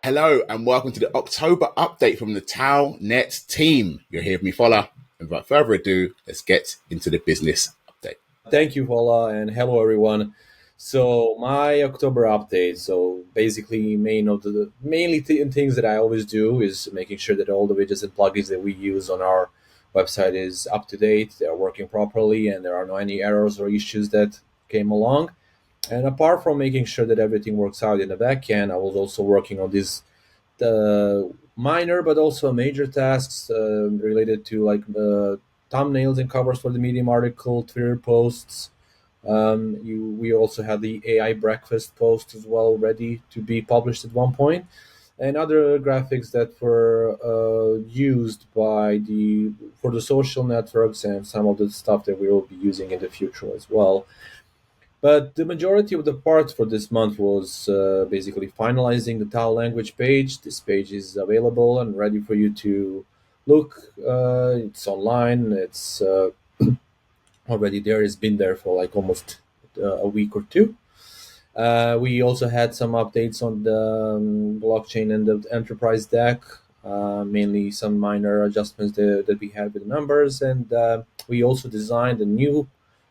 Hello and welcome to the October update from the TauNet team. You're here with me, Fola. And without further ado, let's get into the business update. Thank you, Fola, and hello, everyone. So my October update. So basically, mainly things that I always do is making sure that all the widgets and plugins that we use on our website is up to date. They are working properly, and there are no any errors or issues that came along. And apart from making sure that everything works out in the backend, I was also working on these minor but also major tasks related to thumbnails and covers for the Medium article, Twitter posts. We also had the AI breakfast post as well ready to be published at one point, and other graphics that were used for the social networks and some of the stuff that we will be using in the future as well. But the majority of the part for this month was basically finalizing the Tau language page. This page is available and ready for you to look. It's online. It's already there. It's been there for like almost a week or two. We also had some updates on the blockchain and the enterprise deck, mainly some minor adjustments that we had with the numbers. And we also designed a new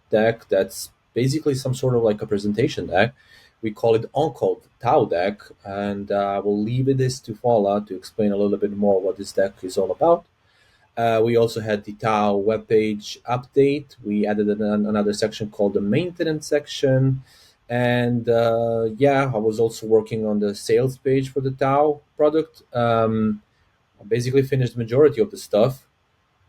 deck that's basically some sort of like a presentation deck. We call it on-call Tau deck, and we'll leave this to Fola to explain a little bit more what this deck is all about. We also had the Tau webpage update. We added another section called the maintenance section. And I was also working on the sales page for the Tau product. I basically finished the majority of the stuff.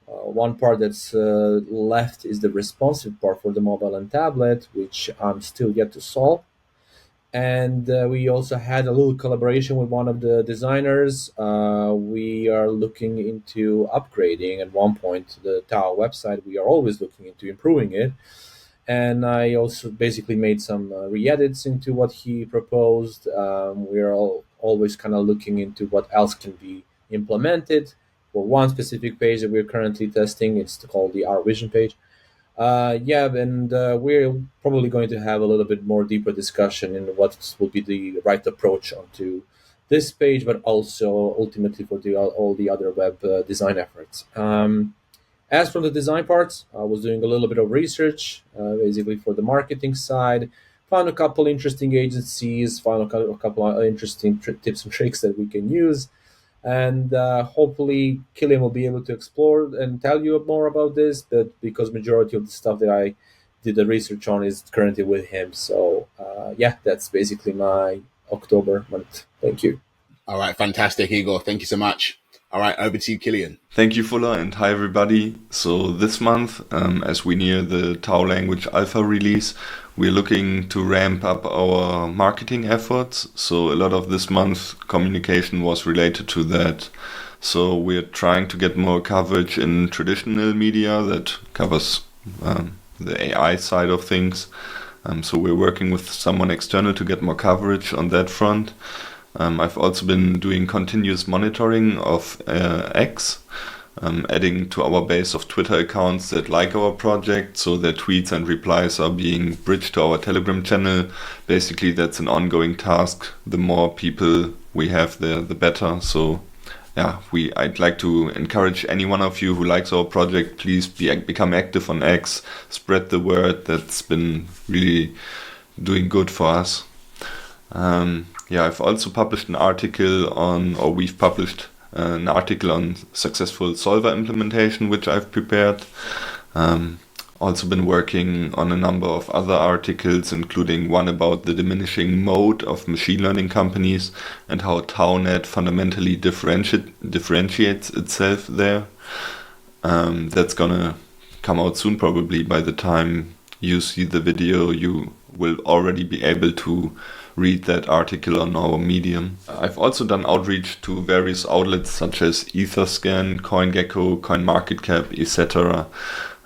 One part that's left is the responsive part for the mobile and tablet, which I'm still yet to solve. And we also had a little collaboration with one of the designers. We are looking into upgrading at one point the Tau website. We are always looking into improving it. And I also basically made some re-edits into what he proposed. We are always kind of looking into what else can be implemented. For one specific page that we're currently testing, it's called the Our Vision page. We're probably going to have a little bit more deeper discussion in what will be the right approach onto this page, but also ultimately for all the other web design efforts. As from the design parts, I was doing a little bit of research, basically for the marketing side. Found a couple interesting agencies, found a couple of interesting tips and tricks that we can use. And hopefully Kilian will be able to explore and tell you more about this, but because majority of the stuff that I did the research on is currently with him. So that's basically my October month. Thank you. All right, fantastic, Igor. Thank you so much. All right, over to you, Kilian. Thank you, Fola, and hi, everybody. So this month, as we near the Tau language alpha release, we're looking to ramp up our marketing efforts. So a lot of this month's communication was related to that. So we're trying to get more coverage in traditional media that covers the AI side of things. So we're working with someone external to get more coverage on that front. I've also been doing continuous monitoring of X, adding to our base of Twitter accounts that like our project, so their tweets and replies are being bridged to our Telegram channel. Basically, that's an ongoing task. The more people we have there, the better. So I'd like to encourage any one of you who likes our project, please become active on X, spread the word. That's been really doing good for us. I've also published we've published an article on successful solver implementation, which I've prepared. Also been working on a number of other articles, including one about the diminishing mode of machine learning companies and how TauNet fundamentally differentiates itself there. That's gonna come out soon, probably by the time you see the video. You will already be able to read that article on our Medium. I've also done outreach to various outlets such as Etherscan, CoinGecko, CoinMarketCap, etc.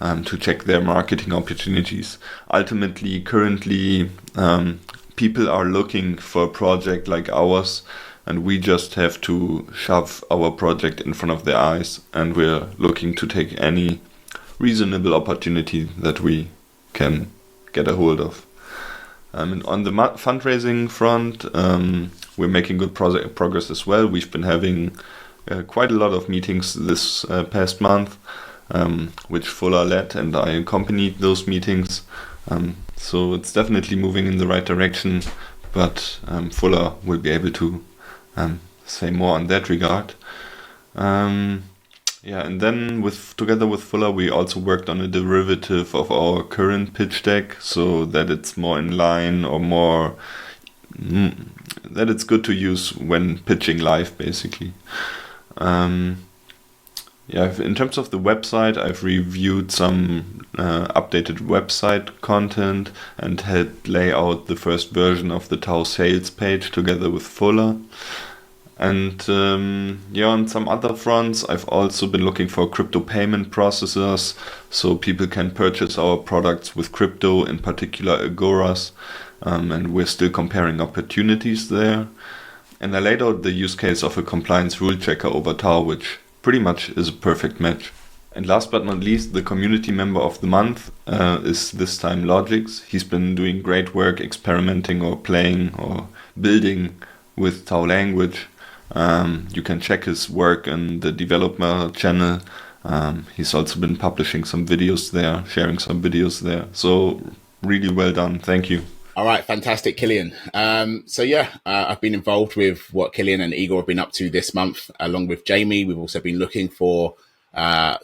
To check their marketing opportunities. Ultimately, currently, people are looking for a project like ours, and we just have to shove our project in front of their eyes, and we're looking to take any reasonable opportunity that we can get a hold of. And on the fundraising front, we're making good progress as well. We've been having quite a lot of meetings this past month, which Fola led, and I accompanied those meetings. So it's definitely moving in the right direction, but Fola will be able to say more on that regard. And then together with Fola, we also worked on a derivative of our current pitch deck, so that it's more in line or more that it's good to use when pitching live, basically. In terms of the website, I've reviewed some updated website content and helped lay out the first version of the Tau sales page together with Fola. And on some other fronts, I've also been looking for crypto payment processors so people can purchase our products with crypto, in particular Agoras, and we're still comparing opportunities there. And I laid out the use case of a compliance rule checker over Tau, which pretty much is a perfect match. And last but not least, the community member of the month is this time Logix. He's been doing great work experimenting or playing or building with Tau language. You can check his work in the developer channel. He's also been publishing some videos there, sharing some videos there. So really well done. Thank you. All right. Fantastic, Kilian. I've been involved with what Kilian and Igor have been up to this month, along with Jamie. We've also been looking for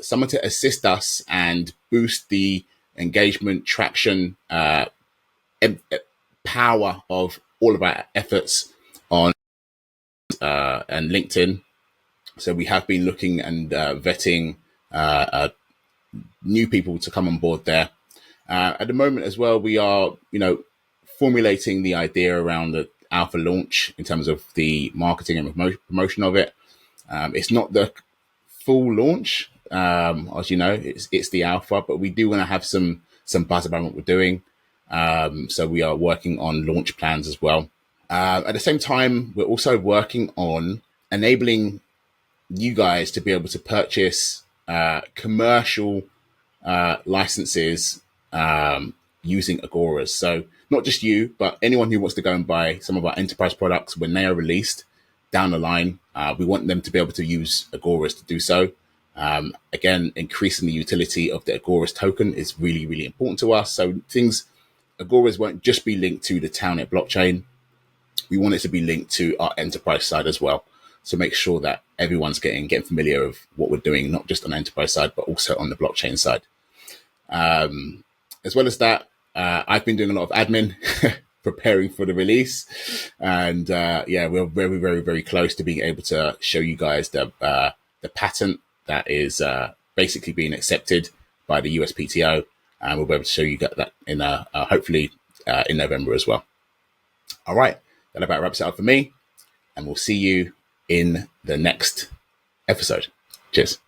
someone to assist us and boost the engagement, traction, power of all of our efforts on and LinkedIn. So we have been looking and vetting new people to come on board there. At the moment as well, we are, formulating the idea around the alpha launch in terms of the marketing and promotion of it. It's not the full launch, as you know, it's the alpha, but we do want to have some buzz about what we're doing. So we are working on launch plans as well. At the same time, we're also working on enabling you guys to be able to purchase commercial licenses using Agoras. So not just you, but anyone who wants to go and buy some of our enterprise products when they are released down the line, we want them to be able to use Agoras to do so. Again, increasing the utility of the Agoras token is really, really important to us. So Agoras won't just be linked to the Taunet blockchain. We want it to be linked to our enterprise side as well. So make sure that everyone's getting familiar with what we're doing, not just on the enterprise side, but also on the blockchain side. As well as that, I've been doing a lot of admin, preparing for the release. And we're very, very, very close to being able to show you guys the patent that is basically being accepted by the USPTO. And we'll be able to show you that in hopefully in November as well. All right. That about wraps it up for me. And we'll see you in the next episode. Cheers.